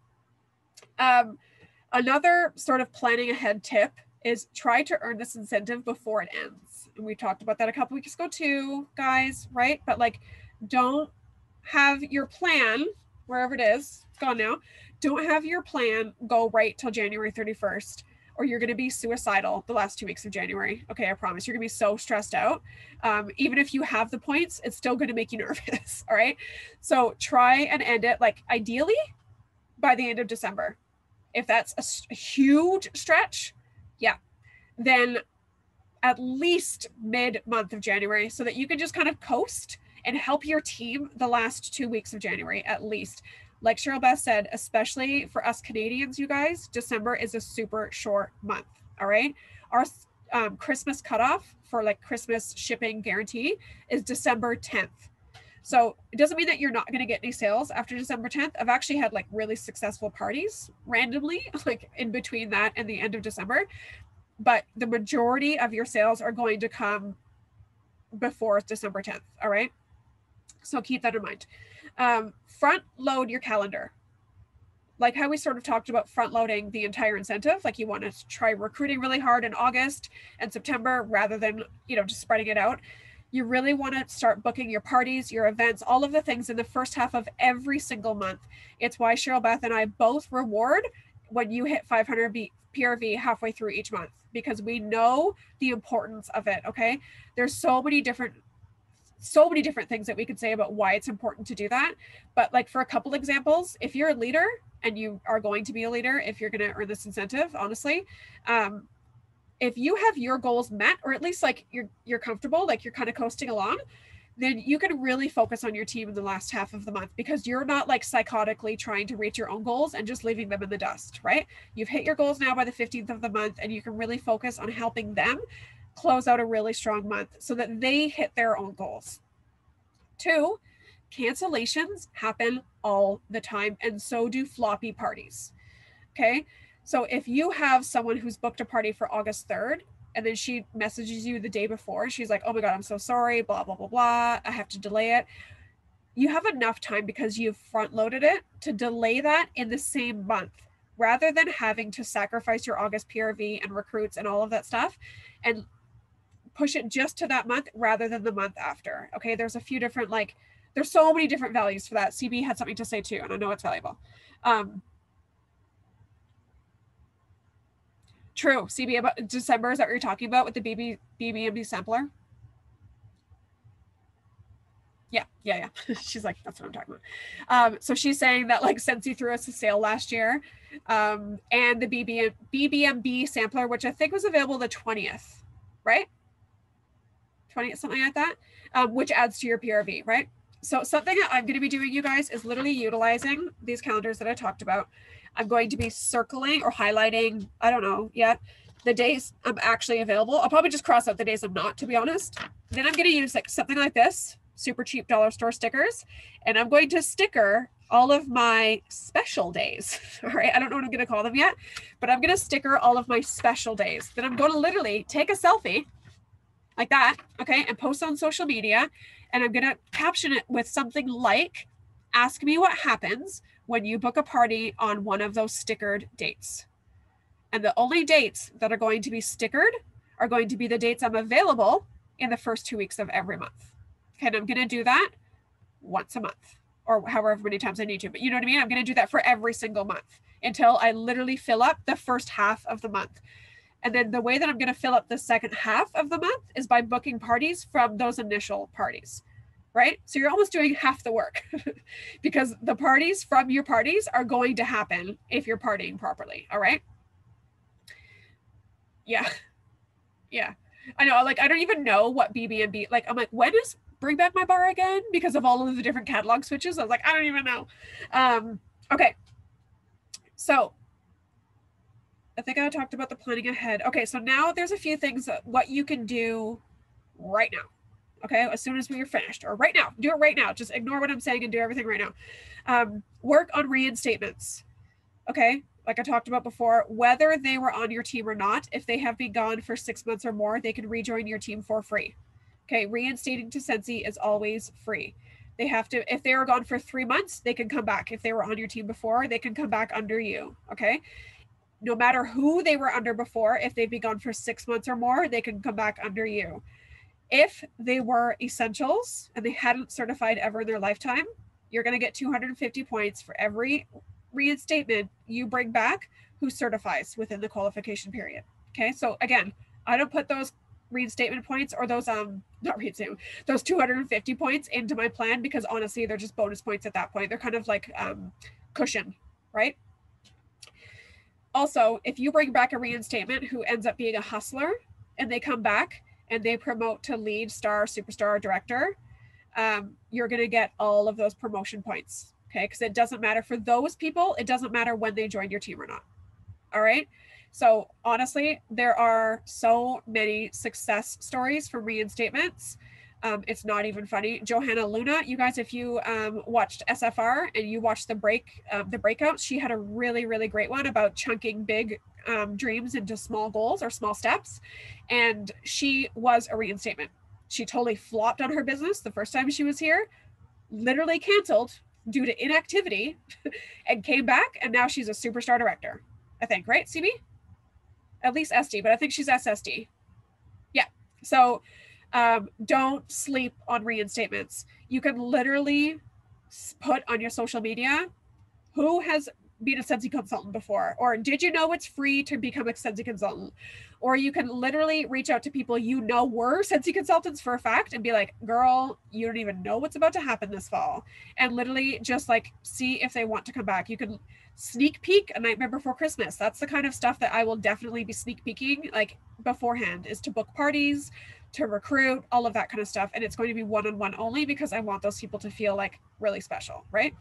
Another sort of planning ahead tip is try to earn this incentive before it ends. And we talked about that a couple weeks ago too, guys, right? But like, don't have your plan, wherever it is, it's gone now. Don't have your plan go right till January 31st, or you're going to be suicidal the last 2 weeks of January. Okay, I promise. You're going to be so stressed out. Even if you have the points, it's still going to make you nervous. All right. So try and end it, like, ideally by the end of December. If that's a huge stretch, yeah, then at least mid-month of January, so that you can just kind of coast and help your team the last 2 weeks of January at least. Like Cheryl Beth said, especially for us Canadians, you guys, December is a super short month. All right. Our Christmas cutoff for like Christmas shipping guarantee is December 10th. So it doesn't mean that you're not going to get any sales after December 10th. I've actually had like really successful parties randomly, like in between that and the end of December. But the majority of your sales are going to come before December 10th. All right. So keep that in mind. Front load your calendar. Like how we sort of talked about front loading the entire incentive. Like you want to try recruiting really hard in August and September rather than, just spreading it out. You really want to start booking your parties, your events, all of the things in the first half of every single month. It's why Cheryl Beth and I both reward when you hit 500 PRV halfway through each month, because we know the importance of it. Okay. There's so many different things that we could say about why it's important to do that. But like for a couple examples, if you're a leader and you are going to be a leader, if you're going to earn this incentive, honestly, if you have your goals met, or at least like you're comfortable, like you're kind of coasting along, then you can really focus on your team in the last half of the month, because you're not like psychotically trying to reach your own goals and just leaving them in the dust, right? You've hit your goals now by the 15th of the month, and you can really focus on helping them close out a really strong month so that they hit their own goals. 2, cancellations happen all the time, and so do floppy parties. Okay. So if you have someone who's booked a party for August 3rd, and then she messages you the day before, she's like, oh my God, I'm so sorry, blah, blah, blah, blah, I have to delay it. You have enough time, because you've front loaded it, to delay that in the same month, rather than having to sacrifice your August PRV and recruits and all of that stuff and push it just to that month rather than the month after. Okay. There's a few different, like, there's so many different values for that. CB had something to say too, and I know it's valuable. True. CB, about December, is that what you're talking about with the BBMB sampler? Yeah. She's like, that's what I'm talking about. So she's saying that, like, since you threw us a sale last year, and the BBMB sampler, which I think was available the 20th, right? 20th, something like that, which adds to your PRV, right? So something that I'm going to be doing, you guys, is literally utilizing these calendars that I talked about. I'm going to be circling or highlighting, I don't know yet, the days I'm actually available. I'll probably just cross out the days I'm not, to be honest. Then I'm going to use like something like this, super cheap dollar store stickers, and I'm going to sticker all of my special days. All right. I don't know what I'm going to call them yet, but I'm going to sticker all of my special days. Then I'm going to literally take a selfie like that. Okay. And post on social media. And I'm going to caption it with something like, ask me what happens when you book a party on one of those stickered dates. And the only dates that are going to be stickered are going to be the dates I'm available in the first 2 weeks of every month. Okay. And I'm going to do that once a month, or however many times I need to, but you know what I mean? I'm going to do that for every single month until I literally fill up the first half of the month. And then the way that I'm going to fill up the second half of the month is by booking parties from those initial parties, right? So you're almost doing half the work because the parties from your parties are going to happen if you're partying properly. All right. Yeah. I know. Like, I don't even know what BB&B, like, I'm like, when is Bring Back My Bar again? Because of all of the different catalog switches. I was like, I don't even know. Okay. So I think I talked about the planning ahead. Okay. So now there's a few things what you can do right now. Okay. As soon as we are finished, or right now, do it right now. Just ignore what I'm saying and do everything right now. Work on reinstatements. Okay. Like I talked about before, whether they were on your team or not, if they have been gone for 6 months or more, they can rejoin your team for free. Okay, reinstating to Sensi is always free. They have to, if they were gone for 3 months, they can come back. If they were on your team before, they can come back under you. Okay, no matter who they were under before, if they've been gone for 6 months or more, they can come back under you. If they were essentials and they hadn't certified ever in their lifetime, you're going to get 250 points for every reinstatement you bring back who certifies within the qualification period. Okay, so again, I don't put those reinstatement points or those not reinstatement, those 250 points into my plan because honestly they're just bonus points at that point. They're kind of like cushion, right? Also, if you bring back a reinstatement who ends up being a hustler and they come back and they promote to lead, star, superstar, director, you're going to get all of those promotion points. Okay, because it doesn't matter for those people, it doesn't matter when they joined your team or not. All right, so honestly, there are so many success stories for reinstatements. It's not even funny. Johanna Luna, you guys, if you watched SFR and you watched the breakouts, she had a really, really great one about chunking big dreams into small goals or small steps. And she was a reinstatement. She totally flopped on her business the first time she was here, literally canceled due to inactivity and came back. And now she's a superstar director, I think, right, CB? At least SD, but I think she's SSD. Yeah. So don't sleep on reinstatements. You can literally put on your social media who has been a Sensi consultant before, or did you know it's free to become a Sensi consultant? Or you can literally reach out to people you know were Sensi consultants for a fact and be like, girl, you don't even know what's about to happen this fall. And literally just like see if they want to come back. You can sneak peek A Nightmare Before Christmas. That's the kind of stuff that I will definitely be sneak peeking like beforehand, is to book parties, to recruit, all of that kind of stuff. And it's going to be one-on-one only because I want those people to feel like really special, right?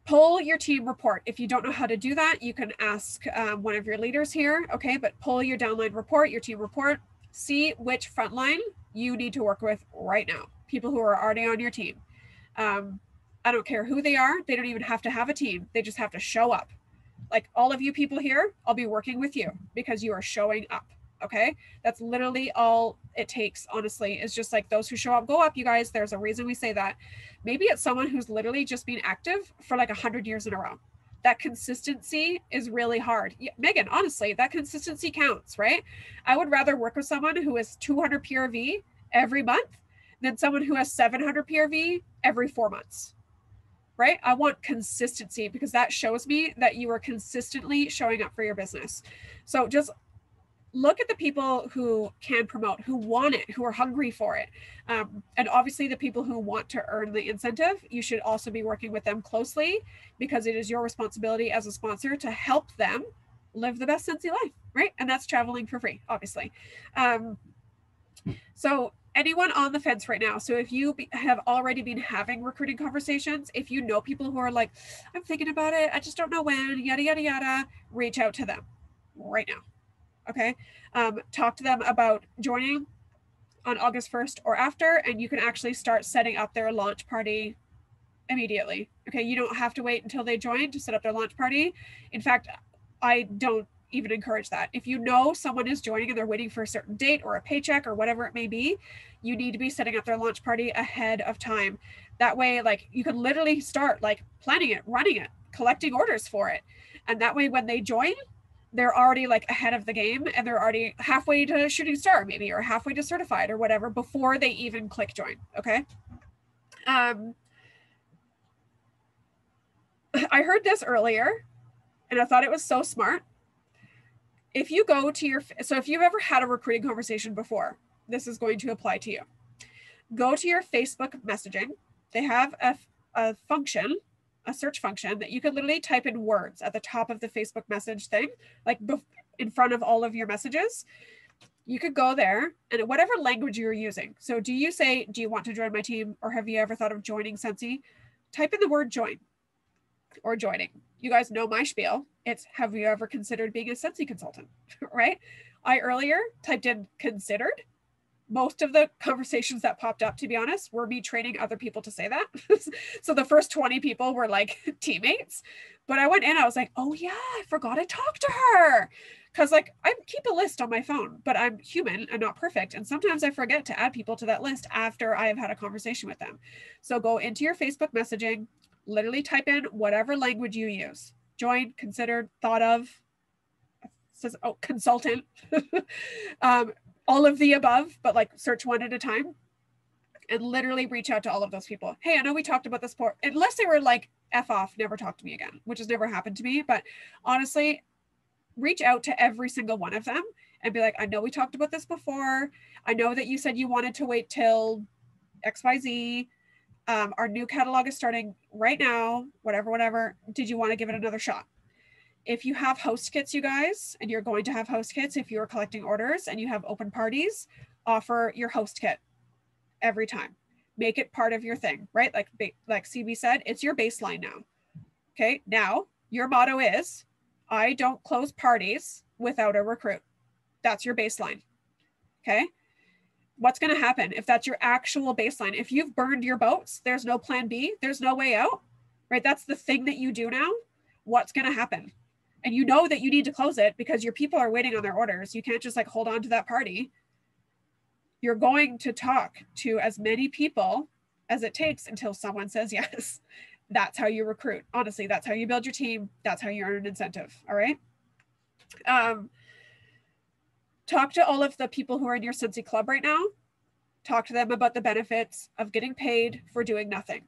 Pull your team report. If you don't know how to do that, you can ask one of your leaders here, okay? But pull your downline report, your team report, see which frontline you need to work with right now, people who are already on your team. I don't care who they are. They don't even have to have a team. They just have to show up. Like all of you people here, I'll be working with you because you are showing up. Okay, that's literally all it takes, honestly, is just like those who show up go up, you guys. There's a reason we say that. Maybe it's someone who's literally just been active for like 100 years in a row. That consistency is really hard. Yeah, Megan, honestly, that consistency counts, right? I would rather work with someone who is 200 PRV every month than someone who has 700 PRV every 4 months, right? I want consistency because that shows me that you are consistently showing up for your business. So just look at the people who can promote, who want it, who are hungry for it. And obviously the people who want to earn the incentive, you should also be working with them closely because it is your responsibility as a sponsor to help them live the best Sensi life, right? And that's traveling for free, obviously. So anyone on the fence right now, so if you have already been having recruiting conversations, if you know people who are like, I'm thinking about it, I just don't know when, yada, yada, yada, reach out to them right now. Okay, talk to them about joining on August 1st or after, and you can actually start setting up their launch party immediately. Okay, you don't have to wait until they join to set up their launch party. In fact, I don't even encourage that. If you know someone is joining and they're waiting for a certain date or a paycheck or whatever it may be, you need to be setting up their launch party ahead of time. That way, like, you can literally start like planning it, running it, collecting orders for it. And that way when they join, they're already like ahead of the game and they're already halfway to shooting star maybe, or halfway to certified or whatever before they even click join. Okay. I heard this earlier and I thought it was so smart. If you go to so if you've ever had a recruiting conversation before, this is going to apply to you. Go to your Facebook messaging. They have a function, a search function that you can literally type in words at the top of the Facebook message thing, like in front of all of your messages. You could go there and whatever language you're using. So do you say, do you want to join my team? Or have you ever thought of joining Sensi? Type in the word join or joining. You guys know my spiel. It's, have you ever considered being a Sensi consultant, right? I earlier typed in considered most of the conversations that popped up, to be honest, were me training other people to say that. So the first 20 people were like teammates, but I went in, I was like, oh yeah, I forgot to talk to her. Cause like I keep a list on my phone, but I'm human and not perfect. And sometimes I forget to add people to that list after I have had a conversation with them. So go into your Facebook messaging, literally type in whatever language you use. Join, considered, thought of, says, oh, consultant, all of the above, but like search one at a time and literally reach out to all of those people. Hey, I know we talked about this before, unless they were like, F off, never talk to me again, which has never happened to me. But honestly, reach out to every single one of them and be like, I know we talked about this before. I know that you said you wanted to wait till XYZ. Our new catalog is starting right now, whatever. Did you want to give it another shot? If you have host kits, you guys, and you're going to have host kits, if you're collecting orders and you have open parties, offer your host kit every time. Make it part of your thing, right? Like CB said, it's your baseline now. Okay, now your motto is, I don't close parties without a recruit. That's your baseline. Okay, what's going to happen if that's your actual baseline? If you've burned your boats, there's no plan B, there's no way out, right? That's the thing that you do now. What's going to happen? And you know that you need to close it because your people are waiting on their orders. You can't just like hold on to that party. You're going to talk to as many people as it takes until someone says yes. That's how you recruit. Honestly, that's how you build your team. That's how you earn an incentive. All right. Talk to all of the people who are in your Scentsy Club right now. Talk to them about the benefits of getting paid for doing nothing.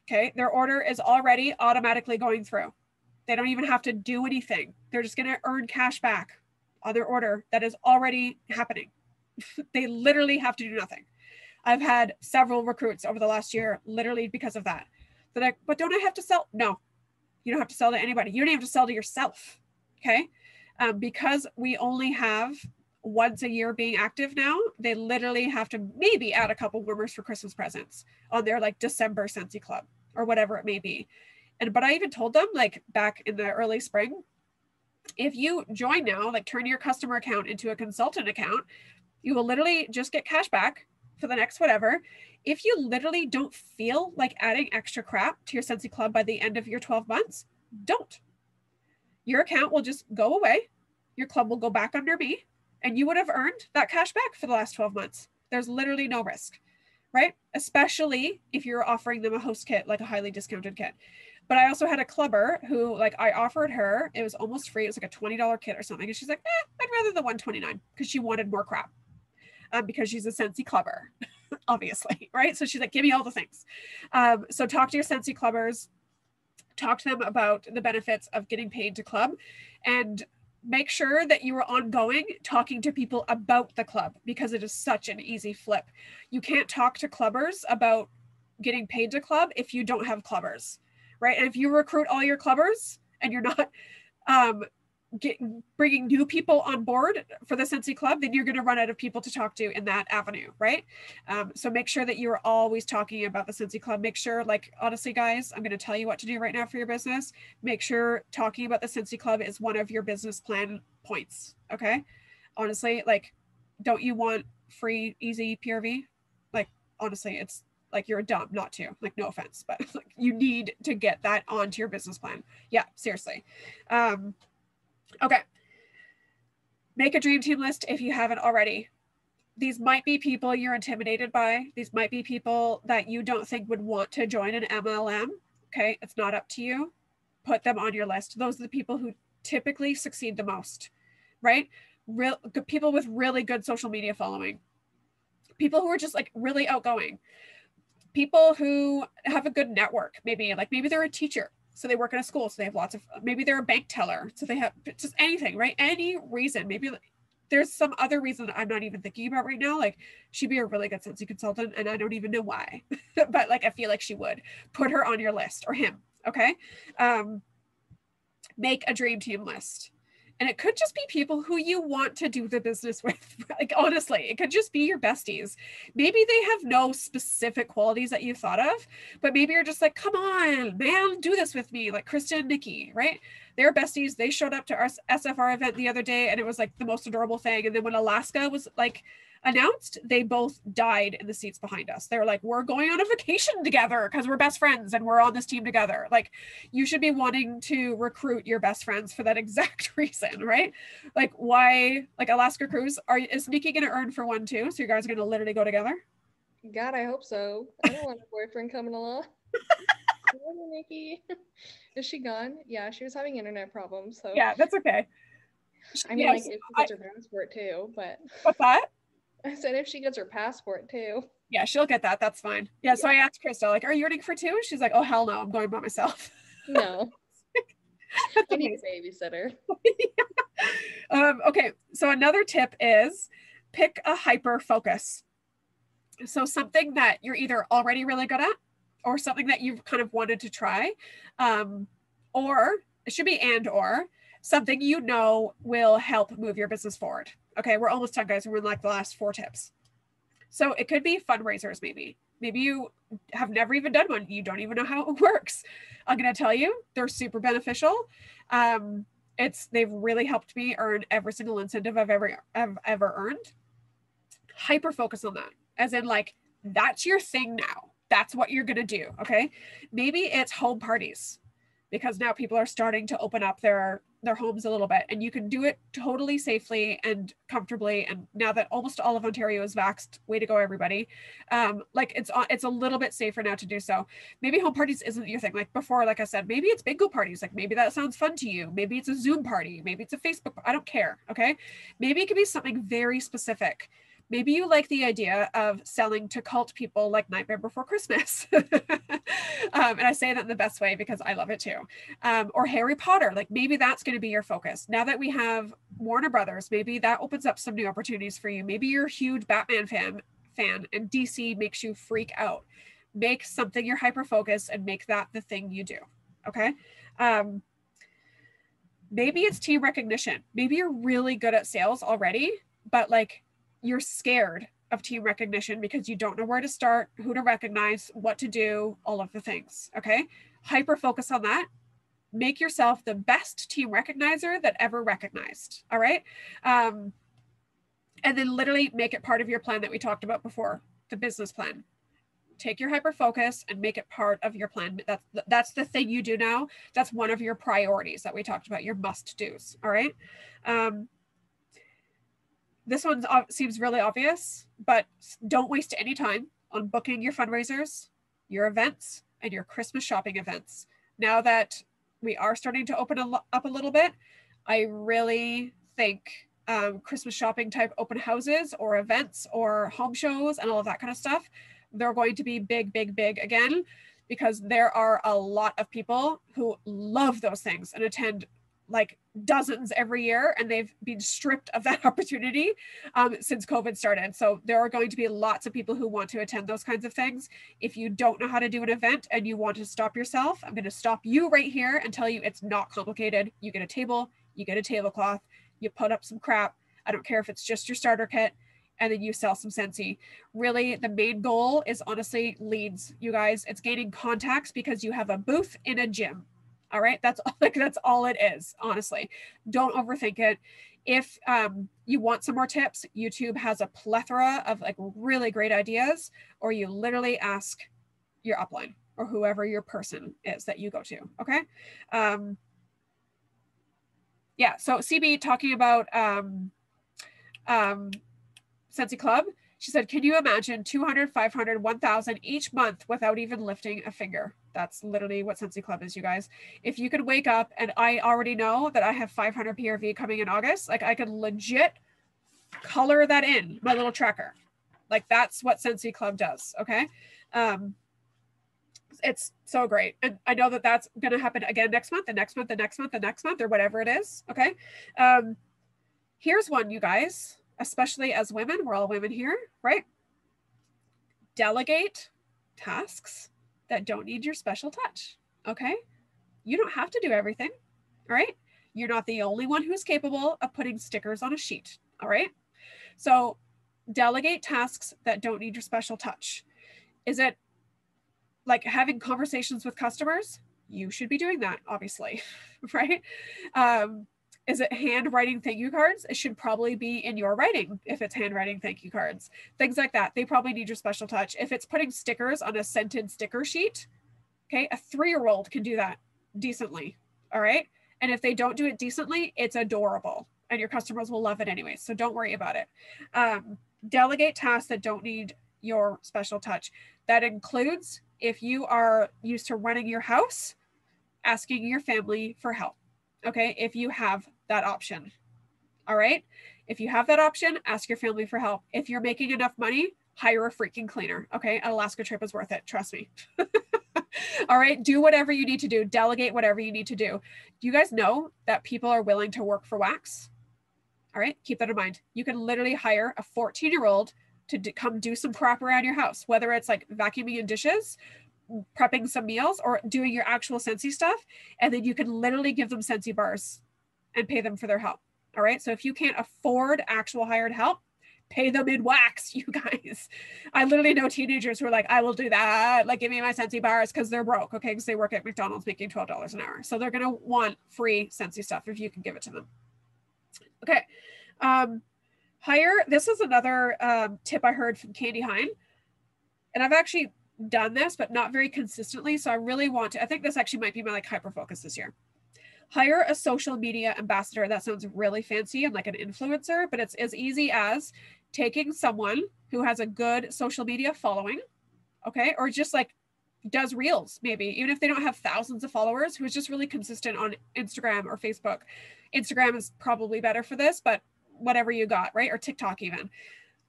Okay. Their order is already automatically going through. They don't even have to do anything. They're just going to earn cash back on their order that is already happening. They literally have to do nothing. I've had several recruits over the last year, literally because of that. They're like, but don't I have to sell? No, you don't have to sell to anybody. You don't even have to sell to yourself. Okay. Because we only have once a year being active now, they literally have to maybe add a couple warmers for Christmas presents on their like December Scentsy Club or whatever it may be. But I even told them like back in the early spring, if you join now, like turn your customer account into a consultant account, you will literally just get cash back for the next whatever. If you literally don't feel like adding extra crap to your Scentsy Club by the end of your 12 months, don't. Your account will just go away. Your club will go back under me and you would have earned that cash back for the last 12 months. There's literally no risk, right? Especially if you're offering them a host kit, like a highly discounted kit. But I also had a clubber who, like, I offered her, it was almost free. It was like a $20 kit or something. And she's like, I'd rather the $129 because she wanted more crap. Because she's a Scentsy clubber, obviously, right? So she's like, give me all the things. So talk to your Scentsy clubbers, talk to them about the benefits of getting paid to club, and make sure that you are ongoing talking to people about the club because it is such an easy flip. You can't talk to clubbers about getting paid to club if you don't have clubbers, right? And if you recruit all your clubbers and you're not bringing new people on board for the Scentsy Club, then you're going to run out of people to talk to in that avenue, right? So make sure that you're always talking about the Scentsy Club. Make sure, like, honestly, guys, I'm going to tell you what to do right now for your business. Make sure talking about the Scentsy Club is one of your business plan points, okay? Honestly, like, don't you want free, easy PRV? Like, honestly, it's like you're dumb not to. Like, no offense, but like, you need to get that onto your business plan. Yeah, seriously. Okay. Make a dream team list if you haven't already. These might be people you're intimidated by. These might be people that you don't think would want to join an MLM. Okay. It's not up to you. Put them on your list. Those are the people who typically succeed the most, right? People with really good social media following. People who are just like really outgoing. People who have a good network. Maybe they're a teacher, so they work in a school, so they have lots of, maybe they're a bank teller, so they have just anything, right? Any reason. Maybe there's some other reason that I'm not even thinking about right now. Like, she'd be a really good Scentsy consultant, and I don't even know why, but like, I feel like she would. Put her on your list, or him, okay? Make a dream team list. And it could just be people who you want to do the business with. Like, honestly, it could just be your besties. Maybe they have no specific qualities that you thought of, but maybe you're just like, come on, man, do this with me. Like Krista and Nikki, right? They're besties. They showed up to our SFR event the other day, and it was like the most adorable thing. And then when Alaska was like announced, they both died in the seats behind us. They're like, we're going on a vacation together because we're best friends and we're on this team together. Like, you should be wanting to recruit your best friends for that exact reason, right? Like, why, like Alaska Cruise, is Nikki going to earn for one too? So you guys are going to literally go together? God, I hope so. I don't want a boyfriend coming along. Nikki. Is she gone? Yeah, she was having internet problems. So yeah, that's okay. I mean, like if she gets her passport too, but what's that? I said if she gets her passport too. Yeah, she'll get that. That's fine. Yeah, so I asked Krista, like, are you earning for two? She's like, oh hell no, I'm going by myself. No. I need a babysitter. Okay, so another tip is pick a hyper focus. So something that you're either already really good at or something that you've kind of wanted to try, or it should be or something you know will help move your business forward. Okay, we're almost done, guys. We're in like the last 4 tips. So it could be fundraisers, maybe. Maybe you have never even done one. You don't even know how it works. I'm going to tell you, they're super beneficial. They've really helped me earn every single incentive I've ever earned. Hyper focus on that, as in like, that's your thing now. That's what you're going to do. Okay. Maybe it's home parties, because now people are starting to open up their homes a little bit, and you can do it totally safely and comfortably. And now that almost all of Ontario is vaxxed, way to go, everybody. Like it's a little bit safer now to do so. Maybe home parties isn't your thing. Like before, like I said, maybe it's bingo parties. Like maybe that sounds fun to you. Maybe it's a Zoom party. Maybe it's a Facebook. I don't care. Okay. Maybe it could be something very specific. Maybe you like the idea of selling to cult people like Nightmare Before Christmas. And I say that in the best way because I love it too. Or Harry Potter, like maybe that's going to be your focus. Now that we have Warner Brothers, maybe that opens up some new opportunities for you. Maybe you're a huge Batman fan and DC makes you freak out. Make something your hyper focus and make that the thing you do. Okay. Maybe it's team recognition. Maybe you're really good at sales already, but like, you're scared of team recognition because you don't know where to start, who to recognize, what to do, all of the things. Okay. Hyper focus on that. Make yourself the best team recognizer that ever recognized. All right. And then literally make it part of your plan that we talked about before, the business plan. Take your hyper focus and make it part of your plan. That's the thing you do now. That's one of your priorities that we talked about, your must do's. All right. This one seems really obvious, but don't waste any time on booking your fundraisers, your events, and your Christmas shopping events. Now that we are starting to open up a little bit, I really think Christmas shopping type open houses or events or home shows and all of that kind of stuff, they're going to be big, big, big again, because there are a lot of people who love those things and attend like dozens every year, and they've been stripped of that opportunity since COVID started. So there are going to be lots of people who want to attend those kinds of things. If you don't know how to do an event and you want to stop yourself, I'm going to stop you right here and tell you it's not complicated. You get a table, you get a tablecloth, you put up some crap. I don't care if it's just your starter kit, and then you sell some Scentsy. Really, the main goal is honestly leads, you guys. It's gaining contacts because you have a booth in a gym. All right. That's all it is. Honestly, don't overthink it. If you want some more tips, YouTube has a plethora of like really great ideas, or you literally ask your upline or whoever your person is that you go to. Okay. Yeah. So CB talking about Scentsy Club. She said, can you imagine 200, 500, 1,000 each month without even lifting a finger? That's literally what Scentsy Club is, you guys. If you could wake up and I already know that I have 500 PRV coming in August, like I could legit color that in my little tracker. Like that's what Scentsy Club does. Okay. It's so great. And I know that that's going to happen again next month, the next month, the next month, the next month, or whatever it is. Okay. Here's one, you guys. Especially as women, we're all women here, right? Delegate tasks that don't need your special touch, okay? You don't have to do everything, all right? You're not the only one who's capable of putting stickers on a sheet, all right? So delegate tasks that don't need your special touch. Is it like having conversations with customers? You should be doing that, obviously, right? Is it handwriting thank you cards? It should probably be in your writing if it's handwriting thank you cards. Things like that. They probably need your special touch. If it's putting stickers on a scented sticker sheet, okay, a 3-year-old can do that decently. All right. And if they don't do it decently, it's adorable and your customers will love it anyway. So don't worry about it. Delegate tasks that don't need your special touch. That includes if you are used to running your house, asking your family for help. Okay. If you have that option. All right. If you have that option, ask your family for help. If you're making enough money, hire a freaking cleaner. Okay. An Alaska trip is worth it. Trust me. All right. Do whatever you need to do. Delegate whatever you need to do. Do you guys know that people are willing to work for wax? All right. Keep that in mind. You can literally hire a 14-year-old to come do some prep around your house, whether it's like vacuuming your dishes, prepping some meals, or doing your actual Scentsy stuff. And then you can literally give them Scentsy bars and pay them for their help. All right. So if you can't afford actual hired help, pay them in wax, you guys. I literally know teenagers who are like, I will do that. Like, give me my Scentsy bars because they're broke. Okay. Because they work at McDonald's making $12 an hour. So they're going to want free Scentsy stuff if you can give it to them. Okay. Hire. This is another tip I heard from Candy Hine. And I've actually done this, but not very consistently. So I really want to, I think this actually might be my like hyper focus this year. Hire a social media ambassador. That sounds really fancy and like an influencer, but it's as easy as taking someone who has a good social media following, okay, or just like does reels, maybe, even if they don't have thousands of followers, who is just really consistent on Instagram or Facebook. Instagram is probably better for this, but whatever you got, right? Or TikTok even.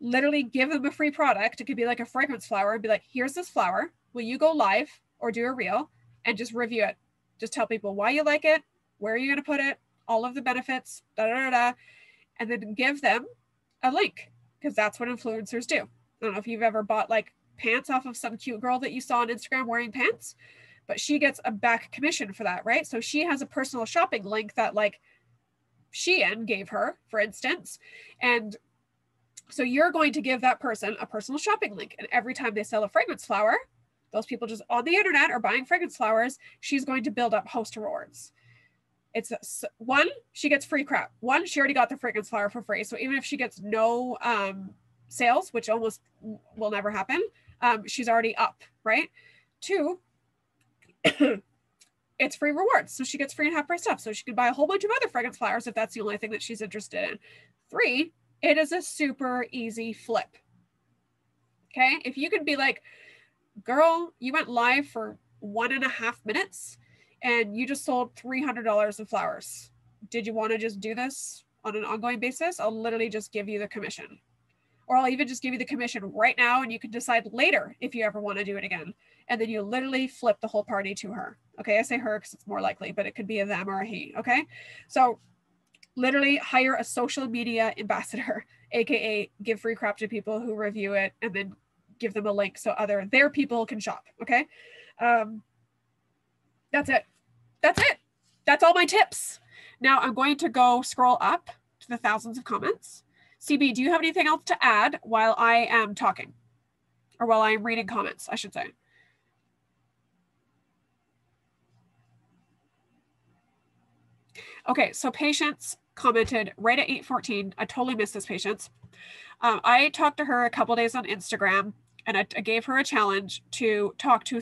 Literally give them a free product. It could be like a fragrance flower and be like, here's this flower. Will you go live or do a reel and just review it? Just tell people why you like it, where are you going to put it, all of the benefits, and then give them a link, because that's what influencers do. I don't know if you've ever bought like pants off of some cute girl that you saw on Instagram wearing pants, but she gets a back commission for that, right? So she has a personal shopping link that like Shein gave her, for instance. And so you're going to give that person a personal shopping link. And every time they sell a fragrance flower, those people just on the internet are buying fragrance flowers, she's going to build up host rewards. It's one, she gets free crap. One, she already got the fragrance flower for free. So even if she gets no sales, which almost will never happen, she's already up, right? Two, it's free rewards. So she gets free and half price stuff. So she could buy a whole bunch of other fragrance flowers if that's the only thing that she's interested in. Three, it is a super easy flip. Okay. If you could be like, girl, you went live for 1.5 minutes and you just sold $300 of flowers. Did you want to just do this on an ongoing basis? I'll literally just give you the commission. Or I'll even just give you the commission right now and you can decide later if you ever want to do it again. And then you literally flip the whole party to her. Okay, I say her because it's more likely, but it could be a them or a he. Okay, so literally hire a social media ambassador, aka give free crap to people who review it and then give them a link so their people can shop. Okay, that's it. That's it. That's all my tips. Now I'm going to go scroll up to the thousands of comments. CB, do you have anything else to add while I am talking? Or while I'm reading comments, I should say. Okay, so Patience commented right at 8:14. I totally missed this, Patience. I talked to her a couple days on Instagram, and I gave her a challenge to talk to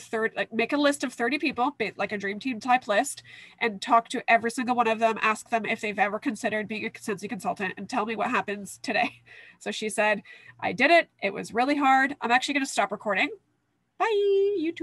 make a list of 30 people, like a dream team type list, and talk to every single one of them, ask them if they've ever considered being a Scentsy consultant, and tell me what happens today. So she said, I did it. It was really hard. I'm actually going to stop recording. Bye, YouTube.